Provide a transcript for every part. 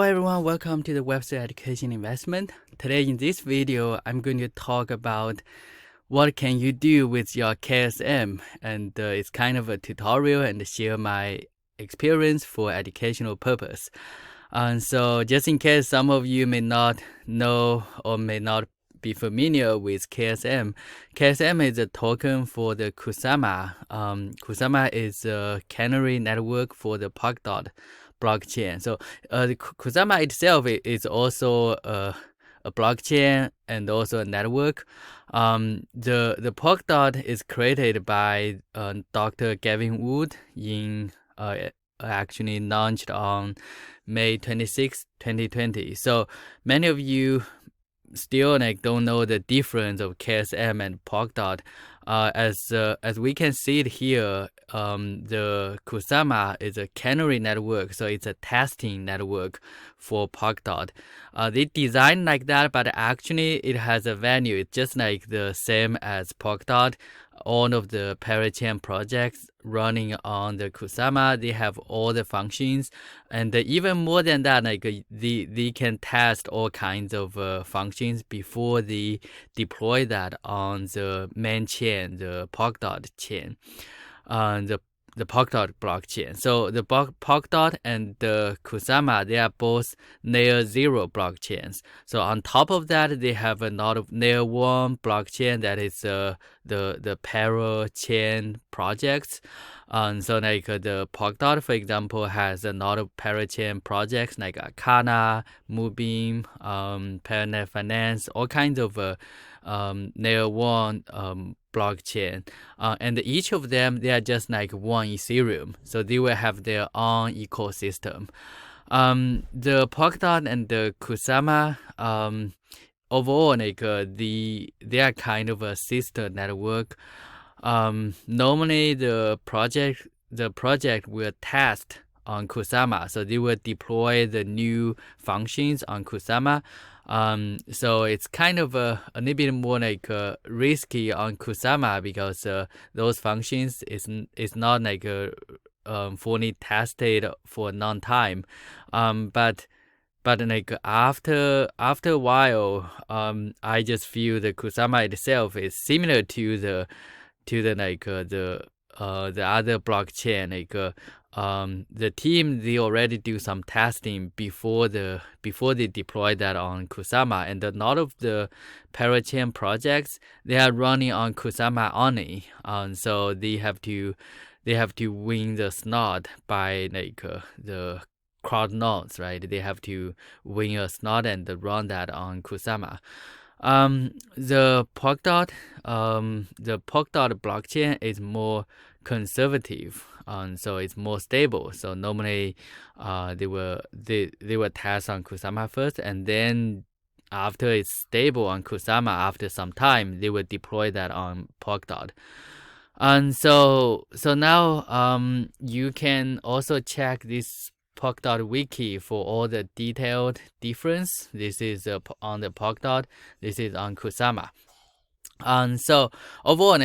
everyone, welcome to the Web3 Education Investment. Today in this video, I'm going to talk about what can you do with your KSM, and it's kind of a tutorial and share my experience for educational purpose. And so just in case some of you may not know or may not be familiar with KSM, KSM is a token for the Kusama. Kusama is a canary network for the Polkadot blockchain. So the Kusama itself is also a blockchain and also a network. The Polkadot is created by Dr. Gavin Wood in actually launched on May 26, 2020. So many of you still don't know the difference of KSM and Polkadot. As we can see it here, the Kusama is a canary network, so it's a testing network for Polkadot. They designed like that, but actually it has a value. It's just like the same as Polkadot. All of the parachain projects running on the Kusama, they have all the functions, and even more than that, they can test all kinds of functions before they deploy that on the main chain, the Polkadot chain, the Polkadot blockchain. So the Polkadot and the Kusama, they are both layer 0 blockchains. So on top of that, they have a lot of layer 1 blockchain that is the parachain projects. So the Polkadot, for example, has a lot of parachain projects like Akana, Moonbeam, Paranet Finance, all kinds of layer 1 blockchain, and each of them, they are just like one Ethereum, so they will have their own ecosystem. The Polkadot and the Kusama, overall, they are kind of a sister network. Normally the project will test on Kusama, so they will deploy the new functions on Kusama. So it's kind of a little bit more risky on Kusama because those functions is not fully tested for a long time. But after a while, I just feel the Kusama itself is similar to the other blockchain. The team, they already do some testing before they deploy that on Kusama, and a lot of the parachain projects, they are running on Kusama only. So they have to win the slot by the crowd nodes, right? They have to win a slot and run that on Kusama. The Polkadot blockchain is more conservative, so it's more stable. So normally, they will test on Kusama first, and then after it's stable on Kusama, after some time, they will deploy that on Polkadot. And so now, you can also check this Polkadot wiki for all the detailed difference. This is on the Polkadot. This is on Kusama. And so overall,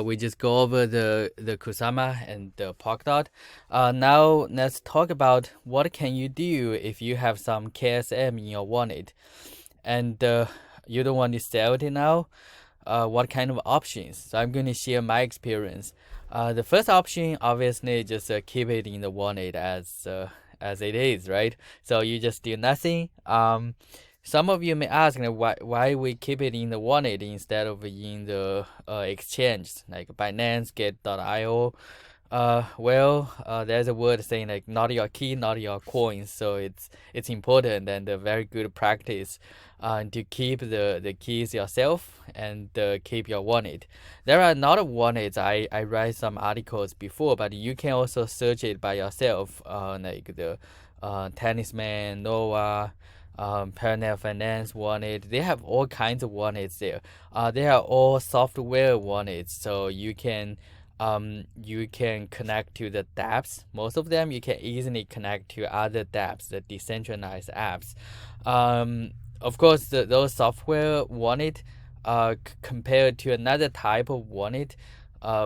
we just go over the Kusama and the Polkadot. Now let's talk about what can you do if you have some KSM in your wallet, and you don't want to sell it now. What kind of options? So I'm going to share my experience. The first option, obviously, just keep it in the wallet as it is, right? So you just do nothing. Some of you may ask, why we keep it in the wallet instead of in the exchange like Binance, Get.io. There's a word saying not your key, not your coins. So it's important and a very good practice to keep the keys yourself and keep your wallet. There are a lot of wallets. I write some articles before, but you can also search it by yourself, the Tennisman, Nova, Paranet Finance wallet. They have all kinds of wallets there. They are all software wallets, so you can connect to the dApps. Most of them you can easily connect to other dApps, the decentralized apps. Of course, those software wallet, compared to another type of wallet,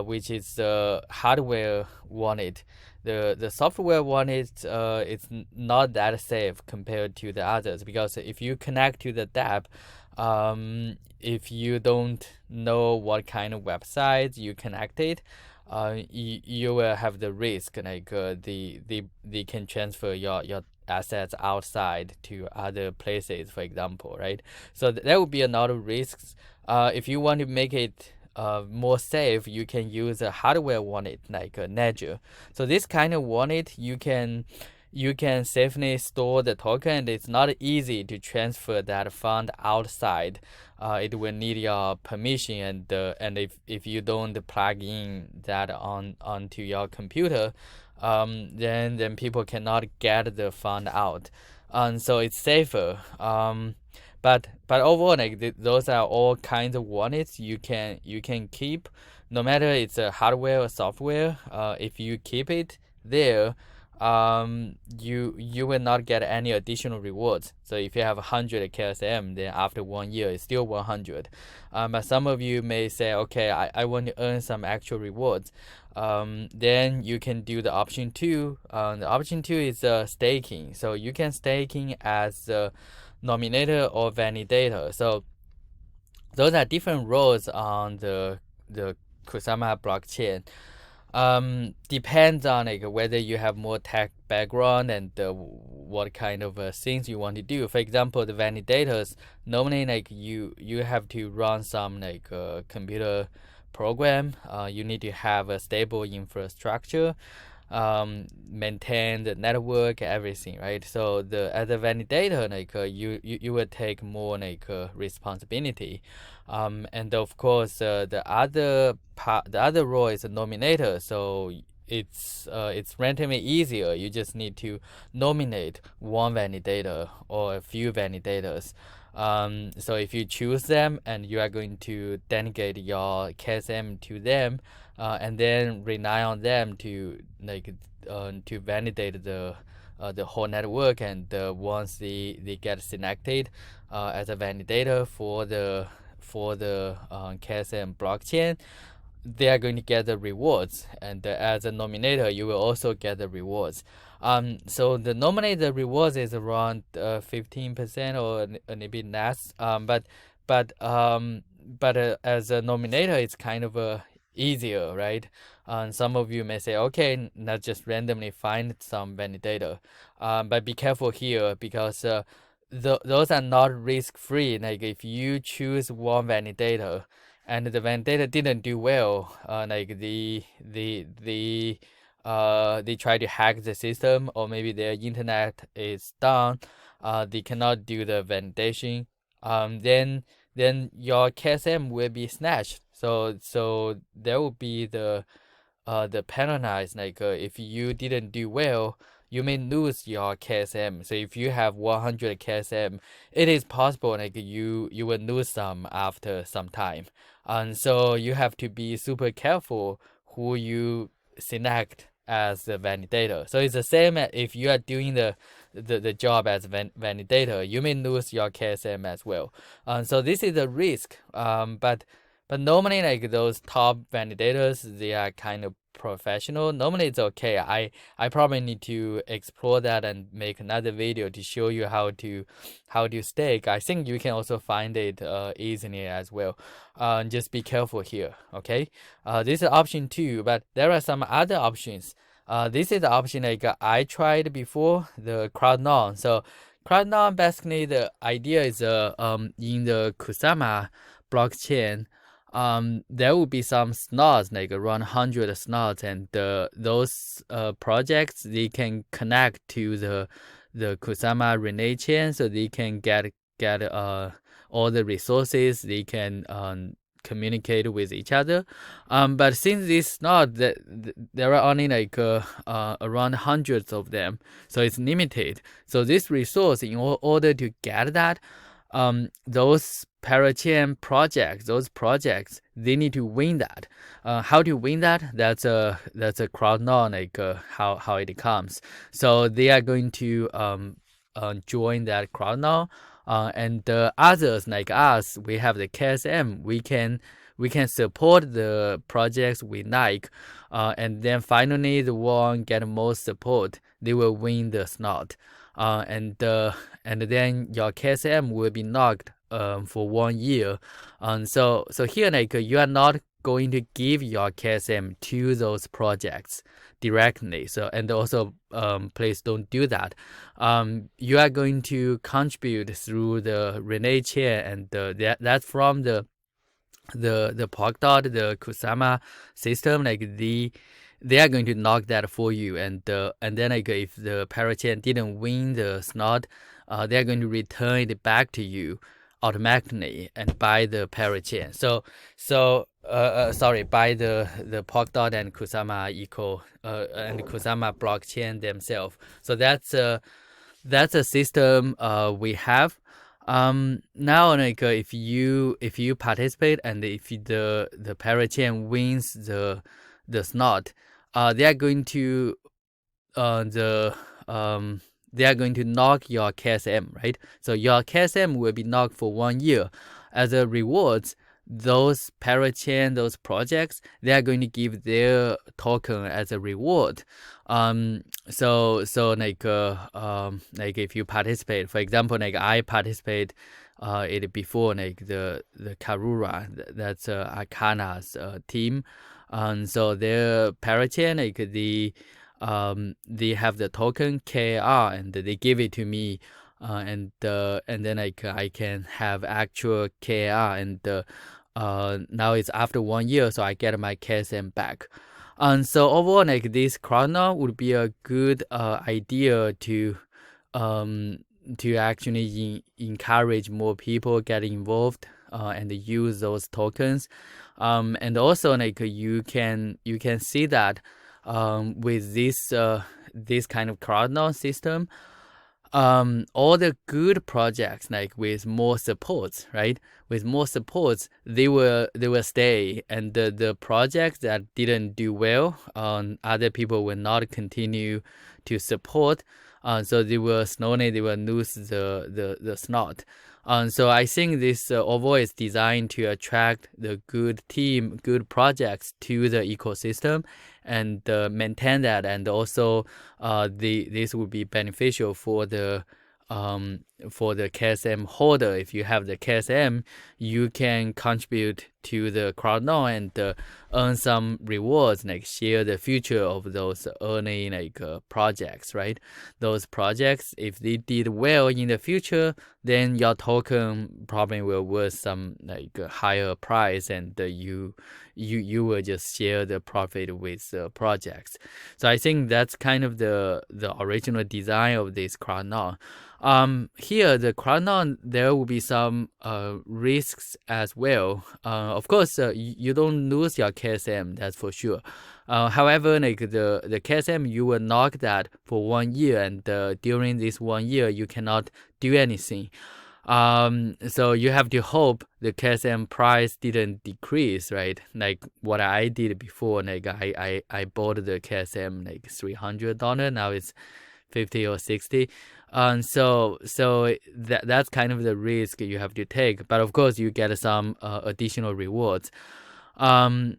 which is the hardware wallet. The software wallet it's not that safe compared to the others, because if you connect to the DApp, if you don't know what kind of websites you connected, you will have the risk like they can transfer your assets outside to other places, for example, right? So there will be a lot of risks. If you want to make it more safe, you can use a hardware wallet like a Ledger. So this kind of wallet, you can safely store the token, and it's not easy to transfer that fund outside. It will need your permission, and if you don't plug in that onto your computer, then people cannot get the fund out, and so it's safer. But overall, like those are all kinds of wallets you can keep, no matter it's a hardware or software. If you keep it there, you will not get any additional rewards. So if you have 100 KSM, then after 1 year it's still 100. But some of you may say, okay, I want to earn some actual rewards. Then you can do the option 2. The option 2 is staking. So you can staking as a nominator or validator. So those are different roles on the Kusama blockchain. Depends on like whether you have more tech background and what kind of things you want to do. For example, the validators, normally like you have to run some like computer program. You need to have a stable infrastructure, maintain the network, everything, right? So as a validator, like you will take more like responsibility. And of course, the other role is a nominator. So it's relatively easier. You just need to nominate one validator or a few validators. So if you choose them and you are going to delegate your KSM to them, and then rely on them to like to validate the whole network, and once they get selected as a validator for the KSM blockchain, they are going to get the rewards, and as a nominator you will also get the rewards. So the nominator rewards is around 15% or a little bit less. But as a nominator, it's kind of easier, right? Some of you may say, okay, let's just randomly find some validator. But be careful here, because those are not risk-free. Like if you choose one validator and the validator didn't do well, like they try to hack the system, or maybe their internet is down, they cannot do the validation, then your KSM will be snatched. So there will be the penalized. Like if you didn't do well, you may lose your KSM. So if you have 100 KSM, it is possible like you will lose some after some time. And so you have to be super careful who you select as the validator. So it's the same if you are doing the job as validator, you may lose your KSM as well. So this is a risk. But normally like those top validators, they are kind of professional. Normally it's okay. I probably need to explore that and make another video to show you how to stake. I think you can also find it easily as well. Just be careful here, okay? This is option 2, but there are some other options. This is the option like I tried before, the Cardano. So Cardano, basically the idea is in the Kusama blockchain, there will be some slots, like around 100 slots, and those projects, they can connect to the Kusama relay chain, so they can get all the resources. They can communicate with each other. But since this slot, there are only like around hundreds of them, so it's limited. So this resource, in order to get that, those parachain projects, they need to win that. How to win that? That's a Cardano, like how it comes. So they are going to join that Cardano, and others like us, we have the KSM. We can we can support the projects we like, and then finally the one get most support, they will win the slot, and then your KSM will be locked for 1 year. So here like you are not going to give your KSM to those projects directly. So and also please don't do that. You are going to contribute through the Relay chain, and that's from the Polkadot, the Kusama system. Like they are going to knock that for you, and then like if the parachain didn't win the slot, they are going to return it back to you automatically and by the parachain. Sorry, by the Polkadot and Kusama and Kusama blockchain themselves. So that's a system we have. Now like if you participate, and if the parachain wins the slot, they are going to they are going to knock your KSM, right? So your KSM will be knocked for 1 year. As a reward, those parachain, those projects, they are going to give their token as a reward. So like if you participate, for example, like I participate it before, like the Karura, that's Akana's team. So their parachain, like they have the token KR, and they give it to me, and then like I can have actual KR, and now it's after 1 year, so I get my KSM back. And so overall, like this Cardano would be a good idea to actually encourage more people get involved and use those tokens. And also like you can see that with this kind of Cardano system, all the good projects, like with more supports, right? With more supports, they will stay, and the projects that didn't do well, other people will not continue to support. So they will lose the slot. So I think this overall is designed to attract the good projects to the ecosystem, and maintain that, and also this would be beneficial for the KSM holder. If you have the KSM, you can contribute to the Cardano and earn some rewards, like share the future of those earning projects, right? Those projects, if they did well in the future, then your token probably will worth some higher price, and you will just share the profit with the projects. So I think that's kind of the original design of this Cardano. Here the Cardano, there will be some risks as well. Of course, you don't lose your KSM, that's for sure. However, the KSM, you will knock that for 1 year, and during this 1 year, you cannot do anything. So you have to hope the KSM price didn't decrease, right? Like what I did before, I bought the KSM $300, now it's 50 or 60. So that's kind of the risk you have to take. But of course, you get some additional rewards. If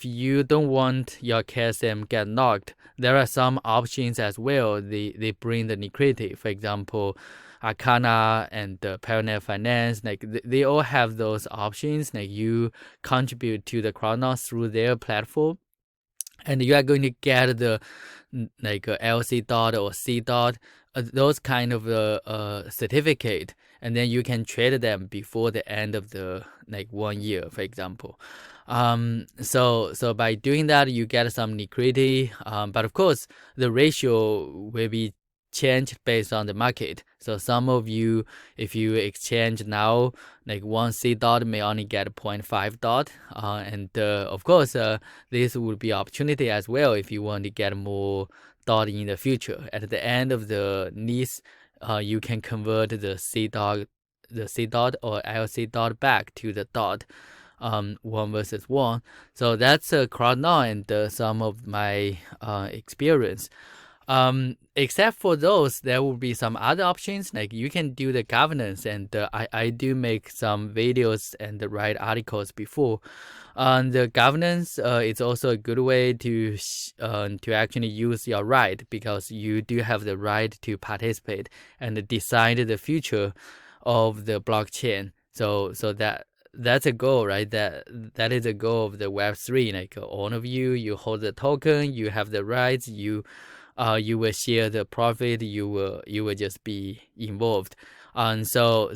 you don't want your KSM get knocked, there are some options as well. They bring the liquidity. For example, Arcana and Paranet Finance, they all have those options. You contribute to the Cardano through their platform, and you are going to get the LC dot or C dot, those kind of certificate, and then you can trade them before the end of the 1 year, for example. So by doing that, you get some liquidity, but of course the ratio will be changed based on the market. So some of you, if you exchange now, 1 C dot may only get 0.5 dot, and of course this would be opportunity as well if you want to get more dot in the future. At the end of the lease, you can convert the C dot or LC dot back to the dot. 1 versus 1. So that's Cardano and some of my experience. Except for those, there will be some other options, like you can do the governance, and I do make some videos and write articles before. The governance is also a good way to actually use your right, because you do have the right to participate and decide the future of the blockchain. So that's a goal, right? That is a goal of the Web3. Like all of you hold the token, you have the rights, you will share the profit, you will just be involved. And so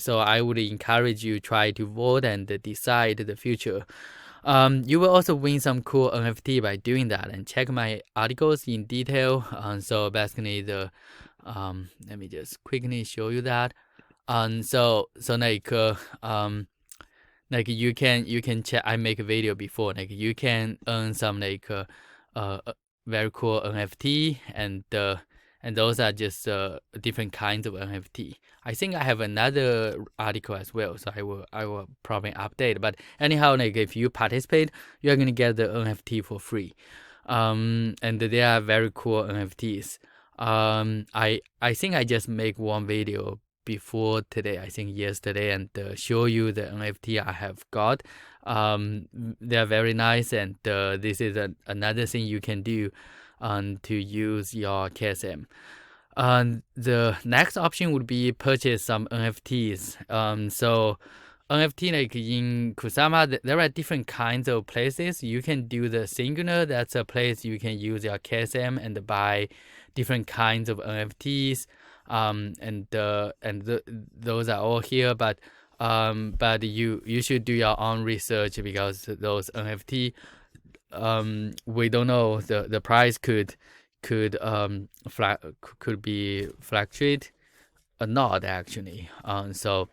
I would encourage you try to vote and decide the future. You will also win some cool NFT by doing that, and check my articles in detail. So basically let me just quickly show you that. Like you can check. I make a video before. Like you can earn some very cool NFT, and those are just different kinds of NFT. I think I have another article as well, so I will probably update. But anyhow, like if you participate, you are gonna get the NFT for free. And they are very cool NFTs. I think I just make one video before today, I think yesterday, and show you the NFT I have got. They are very nice, and this is another thing you can do to use your KSM. The next option would be purchase some NFTs. So NFT, like in Kusama, there are different kinds of places. You can do the Singular. That's a place you can use your KSM and buy different kinds of NFTs. Those are all here, but you should do your own research, because those NFT, we don't know, the price could be fluctuate or not actually. So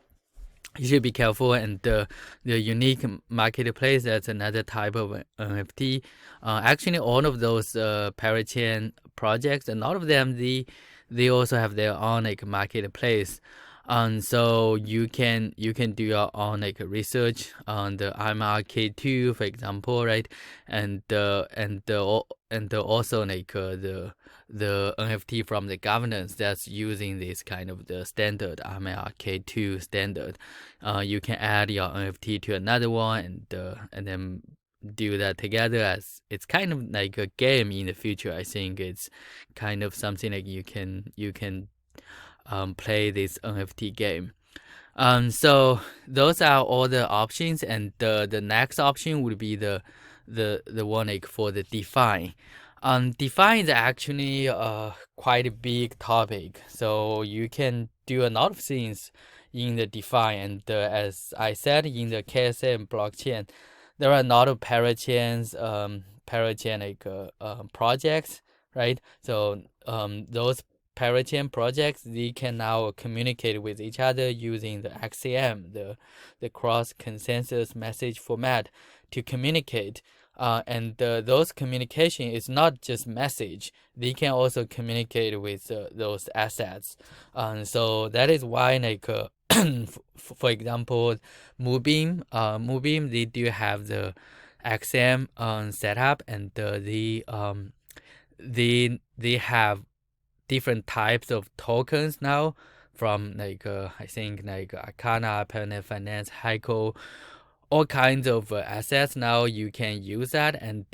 you should be careful. And the unique marketplace, that's another type of NFT. Actually, all of those parachain projects, and all of them, they also have their own like marketplace. So you can do your own like research on the MRK2, for example, right? And also like the NFT from the governance that's using this kind of the standard MRK2 standard. You can add your NFT to another one, and then do that together, as it's kind of like a game in the future. I think it's kind of something like you can play this NFT game. So those are all the options, and the next option would be the one like for the DeFi. DeFi is actually quite a big topic, so you can do a lot of things in the DeFi. And as I said, in the KSM blockchain, there are a lot of parachains, parachain like projects, right? So those parachain projects, they can now communicate with each other using the XCM, the cross consensus message format, to communicate. And those communication is not just message; they can also communicate with those assets. So that is why, like for example, Moonbeam, they do have the XM setup, and they have different types of tokens now, from like I think like Arcana, Permanent Finance, Heiko, all kinds of assets. Now you can use that, and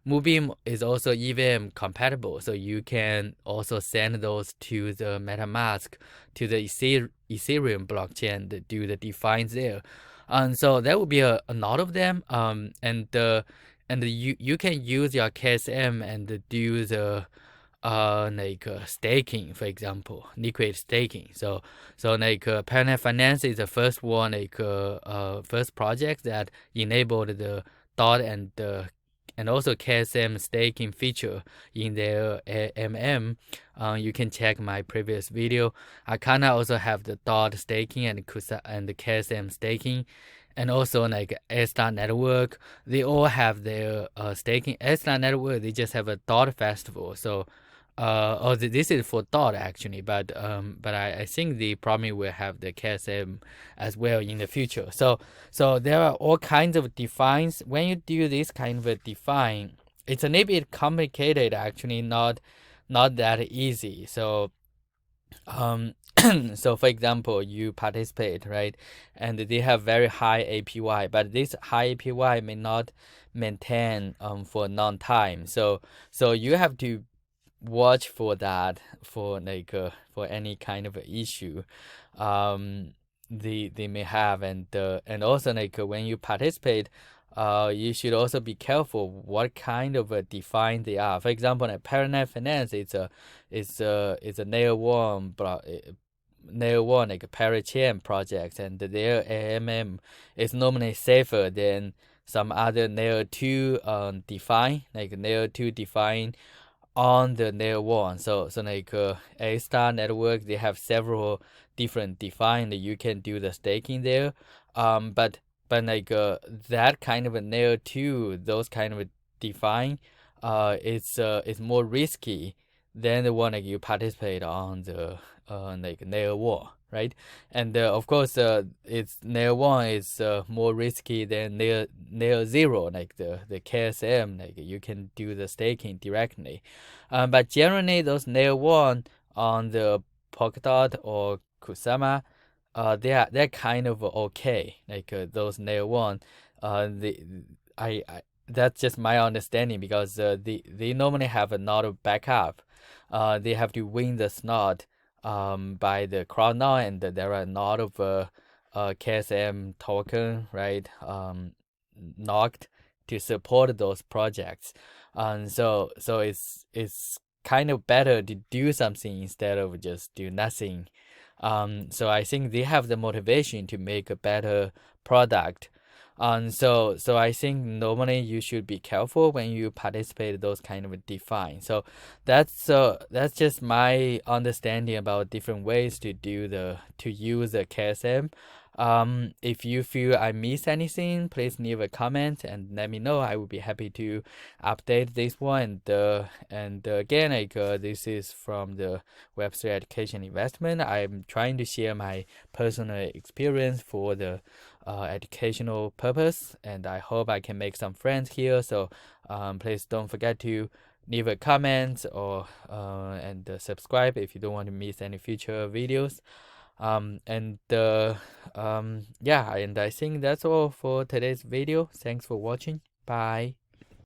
Moonbeam is also EVM compatible, so you can also send those to the MetaMask, to the Ethereum blockchain, to do the defines there. And so there will be a lot of them. And you can use your KSM and do the staking, for example, liquid staking. So like Permanent Finance is the first one, like first project that enabled the DOT and also KSM staking feature in their MM. You can check my previous video. Arcana also have the DOT staking and the KSM staking. And also like A-Star Network, they all have their staking. A-Star Network, they just have a DOT festival. So this is for DOT actually, but I think they probably will have the KSM as well in the future. So there are all kinds of defines. When you do this kind of a define, it's a little bit complicated actually, not not that easy. So so for example, you participate, right? And they have very high APY, but this high APY may not maintain for a long time. So you have to watch for that, for for any kind of issue um they may have. And also when you participate, you should also be careful what kind of a define they are. For example, like Paranet Finance, it's a layer one like a parachain project, and their AMM is normally safer than some other layer 2 define, like layer 2 define on the layer one. So A star network, they have several different define that you can do the staking there. But that kind of a layer two, those kind of a define, it's more risky than the one you participate on the layer one, right? And of course, it's layer one is more risky than layer zero, like the KSM, like you can do the staking directly. But generally, those layer one on the Polkadot or Kusama, they're kind of okay. Those layer one, the I that's just my understanding, because they normally have a lot of backup. They have to win the slot by the crowd now, and there are a lot of KSM token, right? Knocked to support those projects. So it's kind of better to do something instead of just do nothing. So I think they have the motivation to make a better product. So I think normally you should be careful when you participate in those kind of define. So that's just my understanding about different ways to use the KSM. If you feel I missed anything, please leave a comment and let me know. I will be happy to update this one. And again, this is from the Web3 education investment. I'm trying to share my personal experience for the educational purpose, and I hope I can make some friends here. So please don't forget to leave a comment or and subscribe if you don't want to miss any future videos. Yeah, and I think that's all for today's video. Thanks for watching. Bye.